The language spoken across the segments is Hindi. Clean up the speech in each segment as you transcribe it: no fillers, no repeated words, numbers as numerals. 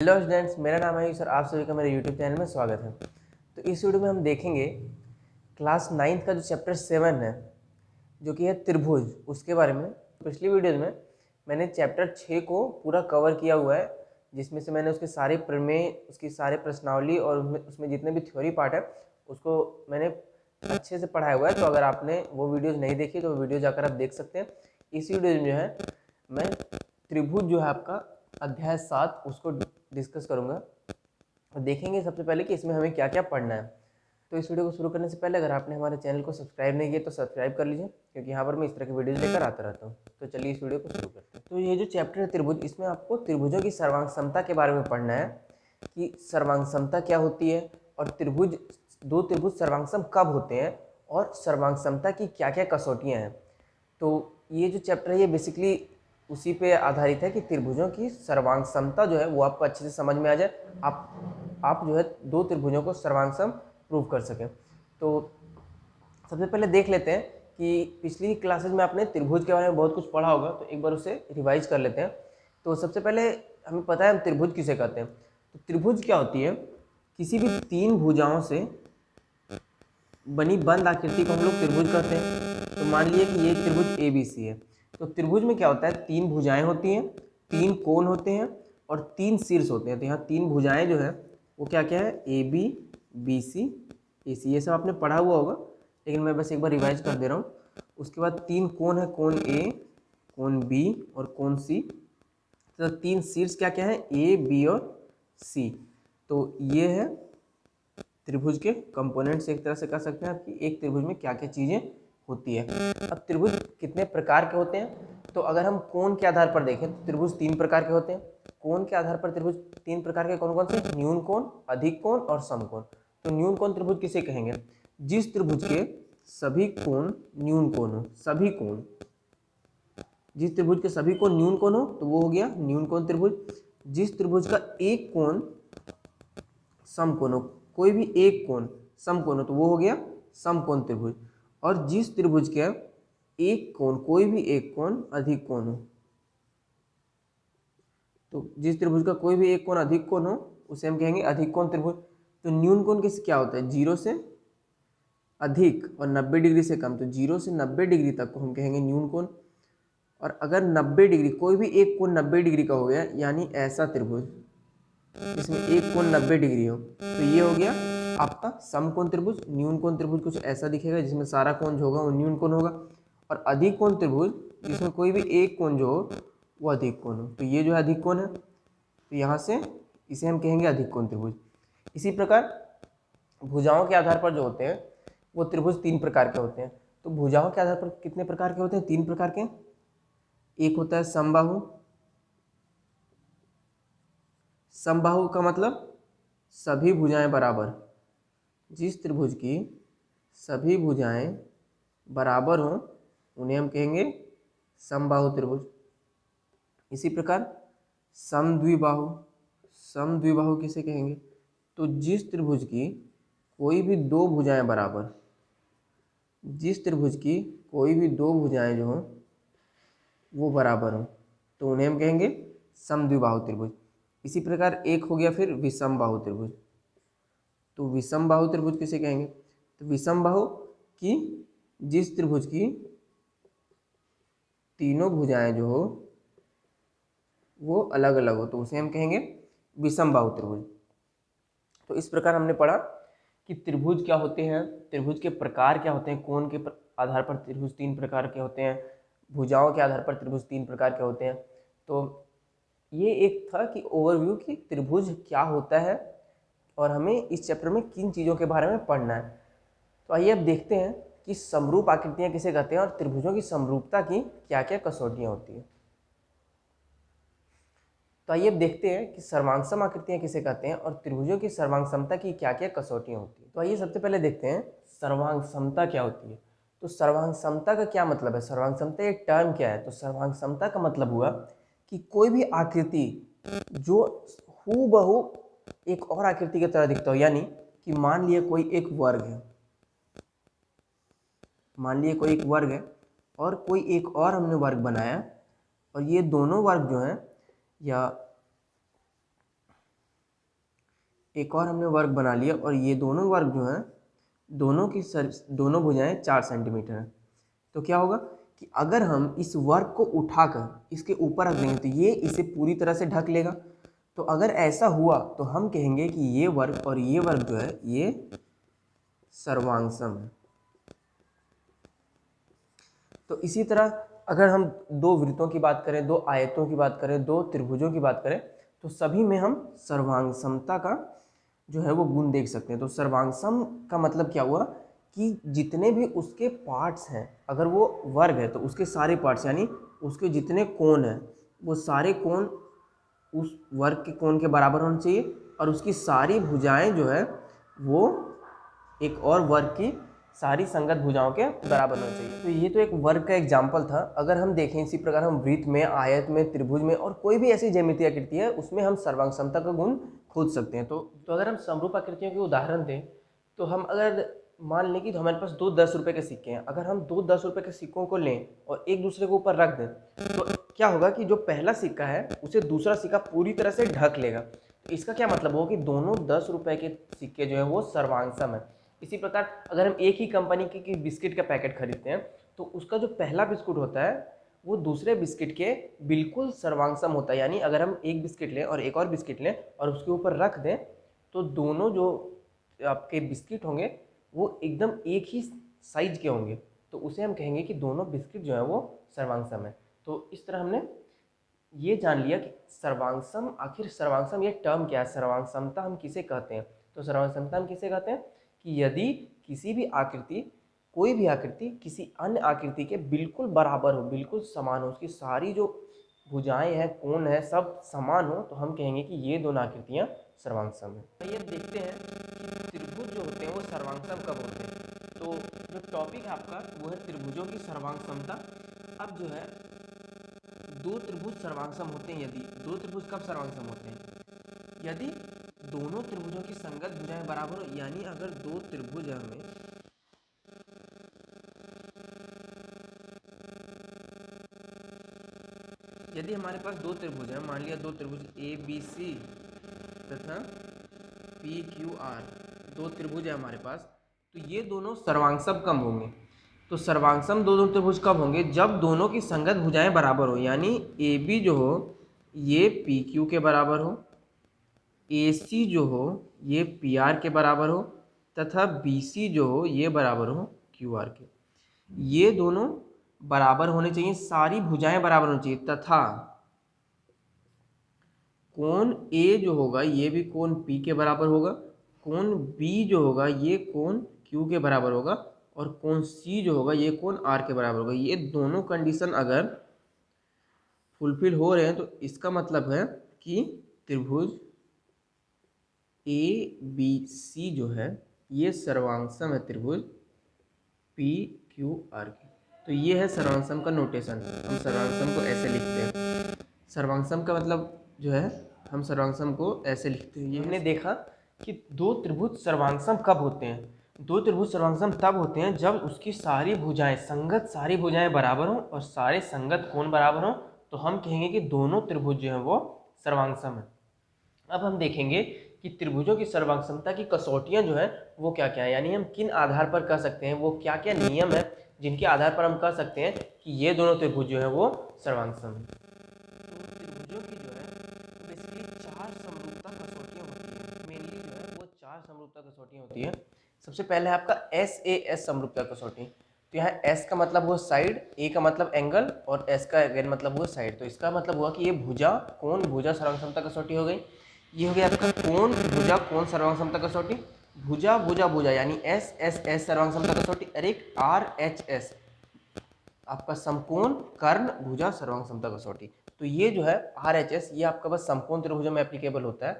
हेलो स्टूडेंट्स, मेरा नाम है सर। आप सभी का मेरे यूट्यूब चैनल में स्वागत है। तो इस वीडियो में हम देखेंगे क्लास 9th का जो चैप्टर 7 है, जो कि है त्रिभुज, उसके बारे में। पिछली वीडियो में मैंने चैप्टर 6 को पूरा कवर किया हुआ है, जिसमें से मैंने उसके सारे प्रमेय, उसकी सारे प्रश्नावली और उसमें जितने भी थ्योरी पार्ट है उसको मैंने अच्छे से पढ़ाया हुआ है। तो अगर आपने वो वीडियोज़ नहीं देखी तो वो वीडियो जाकर आप देख सकते हैं। इस वीडियो में जो है मैं त्रिभुज जो है आपका अध्याय 7 उसको डिस्कस करूंगा और देखेंगे सबसे पहले कि इसमें हमें क्या क्या पढ़ना है। तो इस वीडियो को शुरू करने से पहले अगर आपने हमारे चैनल को सब्सक्राइब नहीं किया तो सब्सक्राइब कर लीजिए, क्योंकि यहाँ पर मैं इस तरह की वीडियोज लेकर आता रहता हूँ। तो चलिए इस वीडियो को शुरू करते हैं। तो ये जो चैप्टर है त्रिभुज, इसमें आपको त्रिभुजों की सर्वांग समता के बारे में पढ़ना है कि सर्वांग समता क्या होती है, और दो त्रिभुज सर्वांगसम कब होते हैं, और सर्वांग समता की क्या क्या कसौटियाँ हैं। तो ये जो चैप्टर है ये बेसिकली उसी पे आधारित है कि त्रिभुजों की सर्वांग समता जो है वो आपको अच्छे से समझ में आ जाए, आप जो है दो त्रिभुजों को सर्वांग सम प्रूव कर सकें। तो सबसे पहले देख लेते हैं कि पिछली क्लासेज में आपने त्रिभुज के बारे में बहुत कुछ पढ़ा होगा, तो एक बार उसे रिवाइज कर लेते हैं। तो सबसे पहले हमें पता है हम त्रिभुज किसे कहते हैं। तो त्रिभुज क्या होती है? किसी भी तीन भुजाओं से बनी बंद आकृति को हम लोग त्रिभुज कहते हैं। तो मान लिए कि ये त्रिभुज ए बी सी है। तो त्रिभुज में क्या होता है? तीन भुजाएं होती हैं, तीन कोण होते हैं और तीन शीर्ष होते हैं। तो यहाँ तीन भुजाएं जो है वो क्या क्या है? ए बी, बी सी, ए सी। ये सब आपने पढ़ा हुआ होगा, लेकिन मैं बस एक बार रिवाइज कर दे रहा हूँ। उसके बाद तीन कोण है, कोण ए, कोण बी और कोण सी। तो तीन शीर्ष क्या क्या है? ए, बी और सी। तो ये है त्रिभुज के कंपोनेंट्स, एक तरह से कह सकते हैं आपकी एक त्रिभुज में क्या क्या चीज़ें होती है। अब त्रिभुज कितने प्रकार के होते हैं? तो अगर हम कोण के आधार पर देखें तो त्रिभुज तीन प्रकार के होते हैं। कोण के आधार पर त्रिभुज तीन प्रकार के कौन कौन से? न्यून कोण, अधिक कोण और समकोण। तो न्यून कोण त्रिभुज किसे कहेंगे? जिस त्रिभुज के सभी कोण न्यून कोण हो, सभी कोण, जिस त्रिभुज के सभी कोण न्यून कोण हो तो वो हो गया न्यून कोण त्रिभुज। जिस त्रिभुज का एक कोण समकोण हो, कोई भी एक कोण समकोण हो तो वो हो गया समकोण त्रिभुज। और जिस त्रिभुज के एक कोण, कोई भी एक कोण अधिक कोण हो, तो जिस त्रिभुज का कोई भी एक कोण अधिक कोण हो उसे हम कहेंगे अधिक कोण त्रिभुज। तो न्यून कोण किस क्या होता है? 0 से अधिक और 90 डिग्री से कम। तो 0 से 90 डिग्री तक को हम कहेंगे न्यून कोण। और अगर 90 डिग्री, कोई भी एक कोण 90 डिग्री का हो गया, यानी ऐसा त्रिभुज जिसमें एक कोण 90 डिग्री हो, तो ये हो गया आपका समकोण त्रिभुज। न्यून कोण त्रिभुज कुछ ऐसा दिखेगा जिसमें सारा कोण जो होगा वो न्यून कोण होगा। और अधिक कोण त्रिभुज जिसमें कोई भी एक कोण जो हो वो अधिक कोण हो, तो ये जो है अधिक कोण है। तो यहाँ से इसे हम कहेंगे अधिक कोण त्रिभुज। इसी प्रकार भुजाओं के आधार पर जो होते हैं वो त्रिभुज तीन प्रकार के होते हैं। तो भुजाओं के आधार पर कितने प्रकार के होते हैं? तीन प्रकार के। एक होता है समबाहु। समबाहु का मतलब सभी भुजाएं बराबर। जिस त्रिभुज की सभी भुजाएं बराबर हों उन्हें हम कहेंगे समबाहु त्रिभुज। इसी प्रकार समद्विबाहु। समद्विबाहु किसे कहेंगे? तो जिस त्रिभुज की कोई भी दो भुजाएं बराबर, जिस त्रिभुज की कोई भी दो भुजाएं जो हों वो बराबर हों तो उन्हें हम कहेंगे समद्विबाहु त्रिभुज। इसी प्रकार एक हो गया फिर विषमबाहु त्रिभुज। तो विषमबाहु त्रिभुज किसे कहेंगे? तो विषमबाहु की जिस त्रिभुज की तीनों भुजाएं जो हो वो अलग अलग हो तो उसे हम कहेंगे विषमबाहु त्रिभुज। तो इस प्रकार हमने पढ़ा कि त्रिभुज क्या होते हैं, त्रिभुज के प्रकार क्या होते हैं, कोण के आधार पर त्रिभुज तीन प्रकार के होते हैं, भुजाओं के आधार पर त्रिभुज तीन प्रकार के होते हैं। तो ये एक था कि ओवरव्यू कि त्रिभुज क्या होता है और हमें इस चैप्टर में किन चीज़ों के बारे में पढ़ना है। तो आइए अब देखते हैं कि समरूप आकृतियाँ किसे कहते हैं और त्रिभुजों की समरूपता की क्या क्या कसौटियाँ होती हैं। तो आइए अब देखते हैं कि सर्वांगसम आकृतियाँ किसे कहते हैं और त्रिभुजों की सर्वांग समता की क्या क्या कसौटियाँ होती हैं। तो आइए सबसे पहले देखते हैं सर्वांग समता क्या होती है। तो सर्वांग समता का क्या मतलब है? सर्वांग समता एक टर्म क्या है? तो सर्वांग समता का मतलब हुआ कि कोई भी आकृति जो हूबहू एक और आकृति की तरह दिखता हो। यानी कि मान लिए कोई एक वर्ग है, मान लिए कोई एक वर्ग है और कोई एक और हमने वर्ग बनाया, और ये दोनों वर्ग जो हैं या एक और हमने वर्ग बना लिया और ये दोनों वर्ग जो हैं दोनों भुजाएं 4 सेंटीमीटर हैं। तो क्या होगा कि अगर हम इस वर्ग को उठाकर इसके ऊपर रख देंगे तो ये इसे पूरी तरह से ढक लेगा। तो अगर ऐसा हुआ तो हम कहेंगे कि ये वर्ग और ये वर्ग जो है ये सर्वांगसम है। तो इसी तरह अगर हम दो वृत्तों की बात करें, दो आयतों की बात करें, दो त्रिभुजों की बात करें, तो सभी में हम सर्वांगसमता का जो है वो गुण देख सकते हैं। तो सर्वांगसम का मतलब क्या हुआ कि जितने भी उसके पार्ट्स हैं, अगर वो वर्ग है तो उसके सारे पार्ट्स यानी उसके जितने कोण हैं वो सारे कोण उस वर्ग के कोण के बराबर होने चाहिए और उसकी सारी भुजाएं जो है वो एक और वर्ग की सारी संगत भुजाओं के बराबर होना चाहिए। तो ये तो एक वर्ग का एग्जाम्पल था। अगर हम देखें इसी प्रकार हम वृत्त में, आयत में, त्रिभुज में और कोई भी ऐसी ज्यामितीय आकृति है उसमें हम सर्वांगसमता का गुण खोज सकते हैं। तो अगर हम समरूप आकृतियों के उदाहरण दें तो हम अगर मान लें कि तो हमारे पास दो 10 रुपये के सिक्के हैं, अगर हम दो 10 रुपये के सिक्कों को लें और एक दूसरे के ऊपर रख दें तो क्या होगा कि जो पहला सिक्का है उसे दूसरा सिक्का पूरी तरह से ढक लेगा। तो इसका क्या मतलब होगा कि दोनों 10 रुपये के सिक्के जो है वो सर्वांगसम है। इसी प्रकार अगर हम एक ही कंपनी की बिस्किट का पैकेट खरीदते हैं तो उसका जो पहला बिस्कुट होता है वो दूसरे बिस्किट के बिल्कुल सर्वांगसम होता है। यानी अगर हम एक बिस्किट लें और एक और बिस्किट लें और उसके ऊपर रख दें तो दोनों जो आपके बिस्किट होंगे वो एकदम एक ही साइज के होंगे। तो उसे हम कहेंगे कि दोनों बिस्किट जो है वो सर्वांगसम है। तो इस तरह हमने ये जान लिया कि सर्वांगसम, आखिर सर्वांगसम ये टर्म क्या है, सर्वांगसमता हम किसे कहते हैं। तो सर्वांगसमता हम किसे कहते हैं कि यदि किसी भी आकृति, कोई भी आकृति किसी अन्य आकृति के बिल्कुल बराबर हो, बिल्कुल समान हो, उसकी सारी जो भुजाएं हैं, कोण है, सब समान हो, तो हम कहेंगे कि ये दोनों आकृतियां सर्वांगसम है। तो ये देखते हैं कि त्रिभुज जो होते हैं वो सर्वांगसम कब होते हैं। तो जो टॉपिक है आपका वो है त्रिभुजों की सर्वांगसमता। अब जो है दो त्रिभुज सर्वांगसम होते हैं। यदि दो त्रिभुज कब सर्वांगसम होते हैं, यदि दोनों त्रिभुजों की संगत भुजाएं बराबर हो। यानी अगर दो त्रिभुज है हमें, यदि हमारे पास दो त्रिभुज है, मान लिया दो त्रिभुज ए बी सी तथा पी क्यू आर, दो त्रिभुज है हमारे पास, तो ये दोनों सर्वांगसम कब होंगे। तो सर्वांगसम दोनों त्रिभुज कब होंगे, जब दोनों की संगत भुजाएं बराबर हो। यानी ए बी जो हो ये पी क्यू के बराबर हो, ए सी जो हो ये पी आर के बराबर हो तथा बी सी जो हो ये बराबर हो क्यू आर के। ये दोनों बराबर होने चाहिए, सारी भुजाएं बराबर होनी चाहिए तथा कोण ए जो होगा ये भी कोण पी के बराबर होगा, कोण बी जो होगा ये कोण क्यू के बराबर होगा और कोण सी जो होगा ये कोण आर के बराबर होगा। ये दोनों कंडीशन अगर फुलफिल हो रहे हैं तो इसका मतलब है कि त्रिभुज ए बी सी जो है ये सर्वांगसम है त्रिभुज पी क्यू आर की। तो ये है सर्वांगसम का नोटेशन। हम सर्वांगसम को ऐसे लिखते हैं। सर्वांगसम का मतलब जो है हम सर्वांगसम को ऐसे लिखते हैं। ये हमने देखा कि दो त्रिभुज सर्वांगसम कब होते हैं। दो त्रिभुज सर्वांगसम तब होते हैं जब उसकी सारी भुजाएं, सारी भुजाएं बराबर हों और सारे संगत कोण बराबर हों, तो हम कहेंगे कि दोनों त्रिभुज जो हैं वो सर्वांगसम है। अब हम देखेंगे कि त्रिभुजों की सर्वांगसमता की कसौटियां जो है वो क्या क्या है, यानी हम किन आधार पर कह सकते हैं, वो क्या क्या नियम है जिनके आधार पर हम कह सकते हैं कि ये दोनों त्रिभुज जो है वो सर्वांगसम है। तो त्रिभुजों की जो है बेसिकली चार समरूपता कसौटियां होती है। मेनली जो है वो चार समरूपता कसौटियां होती है। सबसे पहले है आपका SAS समरूपता कसौटी। तो यहाँ S का मतलब हुआ साइड, A का मतलब एंगल और S का अगेन मतलब हुआ साइड। तो इसका मतलब हुआ कि ये भुजा, कोण, भुजा सर्वांगसमता कसौटी हो गई। ये हो गया आपका कोण, भुजा, कोण सर्वांगसमता कसौटी। भुजा भुजा भुजा यानी SSS सर्वांगसमता कसौटी। और एक RHS आपका समकोण, कर्ण, भुजा सर्वांगसमता कसौटी। तो ये जो है RHS ये आपका बस समकोण त्रिभुजों में एप्लीकेबल होता है।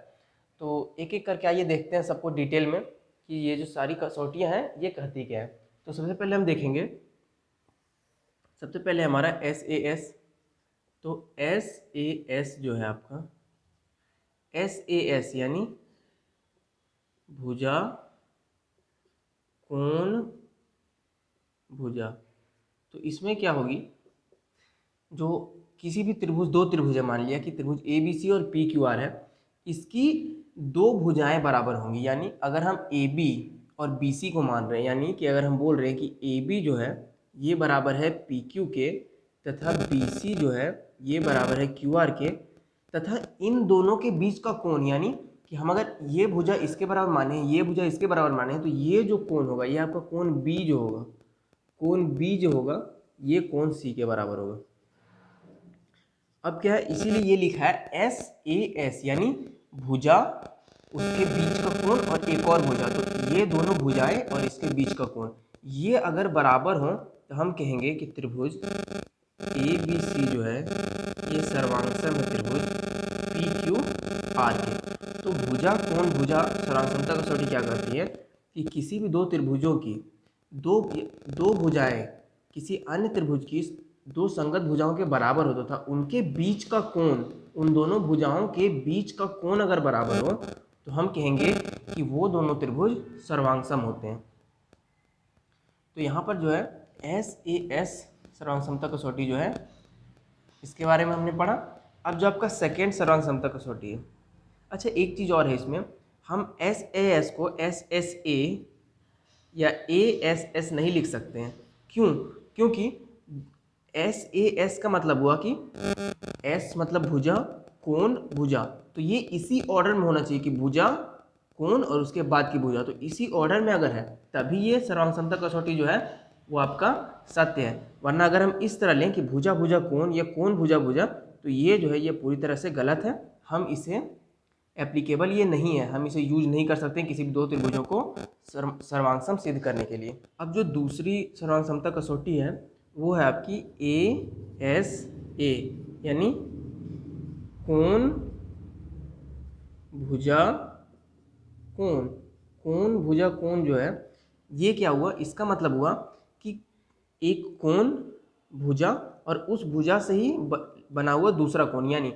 तो एक एक करके आइए देखते हैं सबको डिटेल में कि ये जो सारी कसौटियां हैं ये कहती क्या है। तो सबसे पहले हम देखेंगे, सबसे पहले हमारा SAS। तो SAS जो है आपका SAS यानी भुजा, कोण, भुजा। तो इसमें क्या होगी, जो किसी भी त्रिभुज, दो त्रिभुज है, मान लिया कि त्रिभुज ABC और PQR है, इसकी दो भुजाएं बराबर होंगी, यानी अगर हम ए बी और बी सी को मान रहे हैं, यानी कि अगर हम बोल रहे हैं कि ए बी जो है ये बराबर है पी क्यू के तथा बी सी जो है ये बराबर है क्यू आर के, तथा इन दोनों के बीच का कोण, यानी कि हम अगर ये भुजा इसके बराबर माने, ये भुजा इसके बराबर माने, तो ये जो कोण होगा ये आपका कोण बी जो होगा, कोण बी जो होगा ये कोण सी के बराबर होगा। अब क्या है, इसीलिए ये लिखा है एस ए एस, यानी भुजा उसके बीच का कोण और एक और भुजा, तो ये दोनों भुजाएं और इसके बीच का कोण ये अगर बराबर हो तो हम कहेंगे कि त्रिभुज ए बी सी जो है ये सर्वांगसम है त्रिभुज पी क्यू आर के। तो भुजा कोण भुजा सर्वांगसमता कसौटी क्या करती है कि किसी भी दो त्रिभुजों की दो भुजाएं किसी अन्य त्रिभुज की दो संगत भुजाओं के बराबर हो तथा उनके बीच का कोण, उन दोनों भुजाओं के बीच का कोण अगर बराबर हो तो हम कहेंगे कि वो दोनों त्रिभुज सर्वांगसम होते हैं। तो यहाँ पर जो है एस ए एस सर्वांगसमता कसौटी जो है इसके बारे में हमने पढ़ा। अब जो आपका सेकेंड सर्वांगसमता कसौटी है, अच्छा एक चीज़ और है इसमें, हम एस ए एस को एस एस ए या ए एस एस नहीं लिख सकते हैं। क्यों? क्योंकि एस ए एस का मतलब हुआ कि एस मतलब भुजा, कोण भुजा, तो ये इसी ऑर्डर में होना चाहिए कि भुजा कोण और उसके बाद की भुजा, तो इसी ऑर्डर में अगर है तभी ये सर्वांगसमता कसौटी जो है वो आपका सत्य है। वरना अगर हम इस तरह लें कि भुजा भुजा कोण या कोण भुजा भुजा, तो ये जो है ये पूरी तरह से गलत है, हम इसे एप्लीकेबल ये नहीं है, हम इसे यूज नहीं कर सकते किसी भी दो त्रिभुजों को सर्वांगसम सिद्ध करने के लिए। अब जो दूसरी सर्वांगसमता कसौटी है वो है आपकी ए एस ए, यानी कोण भुजा कोण, कोण भुजा कोण जो है ये क्या हुआ, इसका मतलब हुआ कि एक कोण भुजा और उस भुजा से ही बना हुआ दूसरा कोण, यानी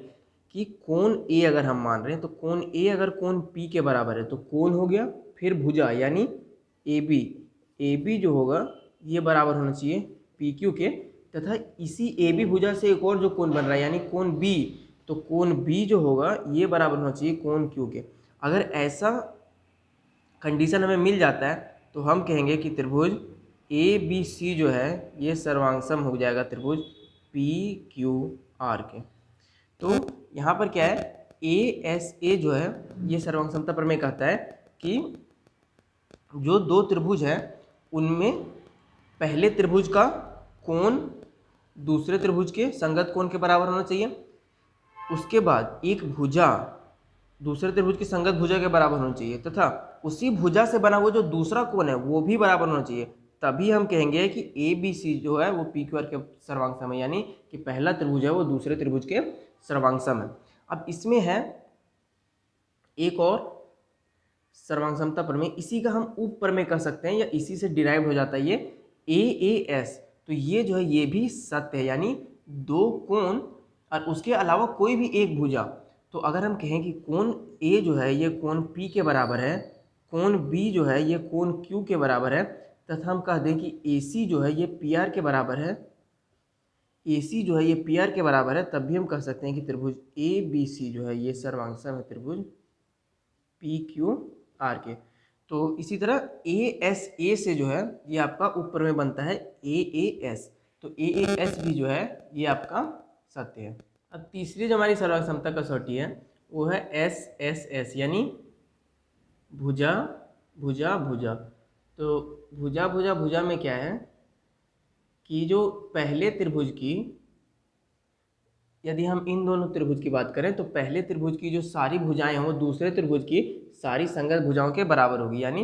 कि कोण ए अगर हम मान रहे हैं तो कोण ए अगर कोण पी के बराबर है तो कोण हो गया, फिर भुजा यानी ए बी जो होगा ये बराबर होना चाहिए पी क्यू के, तथा इसी ए बी भुजा से एक और जो कोण बन रहा है यानी कोण बी, तो कोण बी जो होगा ये बराबर होना चाहिए कोण क्यू के। अगर ऐसा कंडीशन हमें मिल जाता है तो हम कहेंगे कि त्रिभुज ए बी सी जो है ये सर्वांगसम हो जाएगा त्रिभुज पी क्यू आर के। तो यहाँ पर क्या है, ए एस ए जो है ये सर्वांगसमता प्रमेय कहता है कि जो दो त्रिभुज हैं उनमें पहले त्रिभुज का कोण दूसरे त्रिभुज के संगत कोण के बराबर होना चाहिए, उसके बाद एक भुजा दूसरे त्रिभुज की संगत भुजा के बराबर होना चाहिए, तथा उसी भुजा से बना हुआ जो दूसरा कोण है वो भी बराबर होना चाहिए, तभी हम कहेंगे कि ए बी सी जो है वो पी क्यू आर के सर्वांगसम है, यानी कि पहला त्रिभुज है वो दूसरे त्रिभुज के सर्वांगसम है। अब इसमें है एक और सर्वांगसमता प्रमेय, इसी का हम उप प्रमेय कह सकते हैं या इसी से डिराइव हो जाता है ये ए एस, तो ये जो है ये भी सत्य है, यानी दो कोण और उसके अलावा कोई भी एक भुजा। तो अगर हम कहें कि कोण ए जो है ये कोण पी के बराबर है, कोण बी जो है ये कोण क्यू के बराबर है, तथा हम कह दें कि ए सी जो है ये पी आर के बराबर है, ए सी जो है ये पी आर के बराबर है, तब भी हम कह सकते हैं कि त्रिभुज ए बी सी जो है ये सर्वांगसम है त्रिभुज पी क्यू आर के। तो इसी तरह ए एस ए से जो है ये आपका ऊपर में बनता है ए एस, तो ए एस भी जो है ये आपका सत्य है। अब तीसरी जो हमारी सर्वांगसमता कसौटी है वो है एस एस एस, यानी भुजा भुजा भुजा। तो भुजा भुजा भुजा में क्या है कि जो पहले त्रिभुज की, यदि हम इन दोनों त्रिभुज की बात करें तो पहले त्रिभुज की जो सारी भुजाएं हैं वो दूसरे त्रिभुज की सारी संगत भुजाओं के बराबर होगी, यानी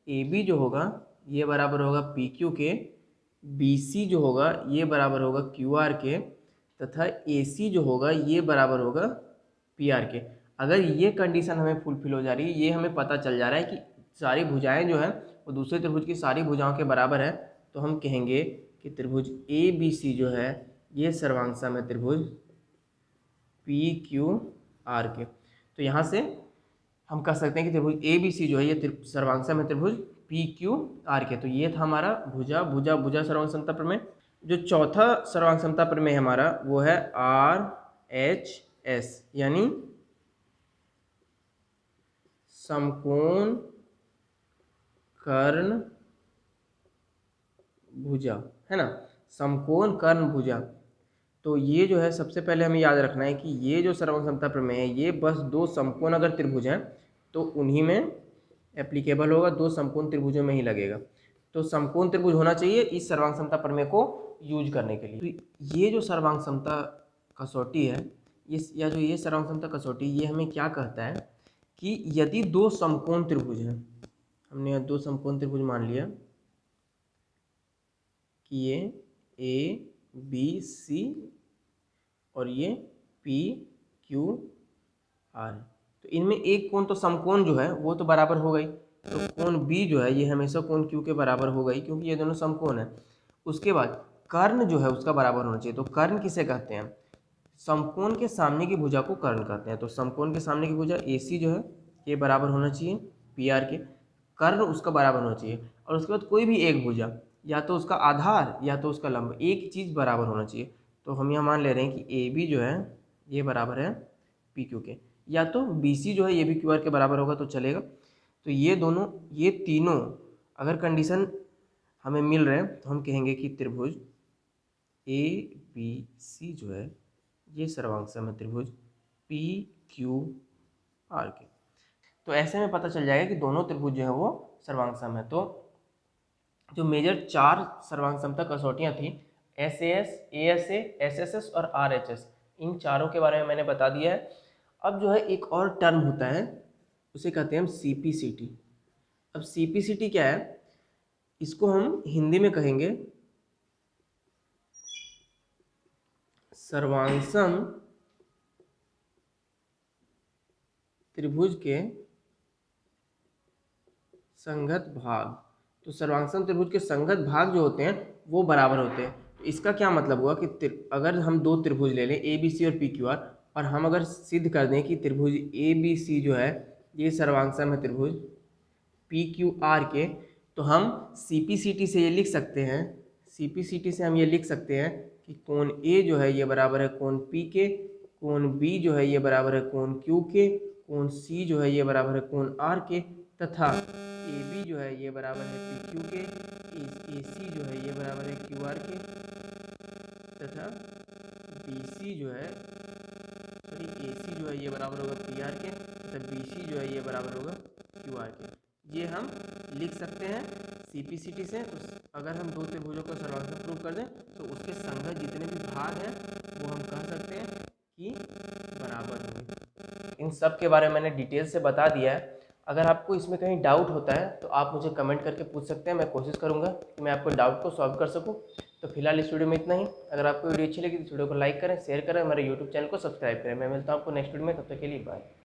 ए बी जो होगा ये बराबर होगा पी क्यू के, बी सी जो होगा ये बराबर होगा क्यू आर के, तथा ए सी जो होगा ये बराबर होगा पी आर के। अगर ये कंडीशन हमें फुलफिल हो जा रही है, ये हमें पता चल जा रहा है कि सारी भुजाएं जो हैं वो दूसरे त्रिभुज की सारी भुजाओं के बराबर है, तो हम कहेंगे कि त्रिभुज ए बी सी जो है ये सर्वांगसम है त्रिभुज पी क्यू आर के। तो यहाँ से हम कह सकते हैं कि त्रिभुज ए बी सी जो है ये सर्वांगसम है त्रिभुज पी क्यू आर के। तो ये था हमारा भुजा भुजा भुजा सर्वांगसमता प्रमेय। जो चौथा सर्वांगसमता प्रमेय हमारा वो है आर एच एस, यानी समकोण कर्ण भुजा, है ना, समकोण कर्ण भुजा। तो ये जो है सबसे पहले हमें याद रखना है कि ये जो सर्वांग समता प्रमेय है ये बस दो समकोण अगर त्रिभुज हैं तो उन्हीं में एप्लीकेबल होगा, दो समकोण त्रिभुजों में ही लगेगा। तो समकोण त्रिभुज होना चाहिए इस सर्वांग समता प्रमेय को यूज करने के लिए। तो ये जो सर्वांग समता कसौटी है, या जो ये सर्वांग समता कसौटी, ये हमें क्या कहता है कि यदि दो समकोण त्रिभुज हैं, हमने दो समकोण त्रिभुज मान लिया कि ये ए बी सी और ये पी क्यू आर, तो इनमें एक कोण तो समकोण जो है वो तो बराबर हो गई, तो कोण बी जो है ये हमेशा कोण क्यू के बराबर हो गई क्योंकि ये दोनों समकोण है। उसके बाद कर्ण जो है उसका बराबर होना चाहिए। तो कर्ण किसे कहते हैं? समकोण के सामने की भुजा को कर्ण कहते हैं। तो समकोण के सामने की भुजा ए सी जो है ये बराबर होना चाहिए पी आर के, कर्ण उसका बराबर होना चाहिए। और उसके बाद कोई भी एक भुजा, या तो उसका आधार या तो उसका लंब, एक चीज़ बराबर होना चाहिए। तो हम यहाँ मान ले रहे हैं कि ए बी जो है ये बराबर है पी क्यू के, या तो बी सी जो है ये भी क्यू आर के बराबर होगा तो चलेगा। तो ये दोनों, ये तीनों अगर कंडीशन हमें मिल रहे हैं तो हम कहेंगे कि त्रिभुज ए बी सी जो है ये सर्वांग सममित त्रिभुज पी क्यू आर के। तो ऐसे में पता चल जाएगा कि दोनों त्रिभुज जो है वो सर्वांग सम है। तो जो मेजर 4 सर्वांग समता कसौटियाँ थी, SAS, ASA, SSS और RHS, इन चारों के बारे में मैंने बता दिया है। अब जो है एक और टर्म होता है उसे कहते हैं हम CPCT। अब CPCT क्या है, इसको हम हिंदी में कहेंगे सर्वांगसम त्रिभुज के संगत भाग। तो सर्वांगसम त्रिभुज के संगत भाग जो होते हैं वो बराबर होते हैं। तो इसका क्या मतलब हुआ कि अगर हम दो त्रिभुज ले लें ए बी सी और पी क्यू आर, और हम अगर सिद्ध कर दें कि त्रिभुज ए बी सी जो है ये सर्वांगसम है त्रिभुज पी क्यू आर के, तो हम CPCT से ये लिख सकते हैं, CPCT से हम ये लिख सकते हैं कि कोण ए जो है ये बराबर है कोण पी के, कोण बी जो है ये बराबर है कोण क्यू के, कोण सी जो है ये बराबर है कोण आर के, तथा ए बी जो है ये बराबर है पी क्यू के, ए सी जो है ये बराबर है क्यू आर के, तथा बी सी जो है ए सी जो है ये बराबर होगा पी आर के, तथा बी सी जो है ये बराबर होगा क्यू आर के। ये हम लिख सकते हैं CPCT से। तो अगर हम दो त्रिभुजों का सर्वांग प्रूव कर दें तो उसके संगत जितने भी भाग हैं वो हम कह सकते हैं कि बराबर होंगे। इन सब के बारे में मैंने डिटेल से बता दिया है। अगर आपको इसमें कहीं डाउट होता है तो आप मुझे कमेंट करके पूछ सकते हैं, मैं कोशिश करूंगा कि मैं आपको डाउट को सॉल्व कर सकूं। तो फिलहाल इस वीडियो में इतना ही। अगर आपको वीडियो अच्छी लगी तो वीडियो को लाइक करें, शेयर करें, हमारे यूट्यूब चैनल को सब्सक्राइब करें। मैं मिलता हूं आपको नेक्स्ट वीडियो में, तब तक के लिए बाय।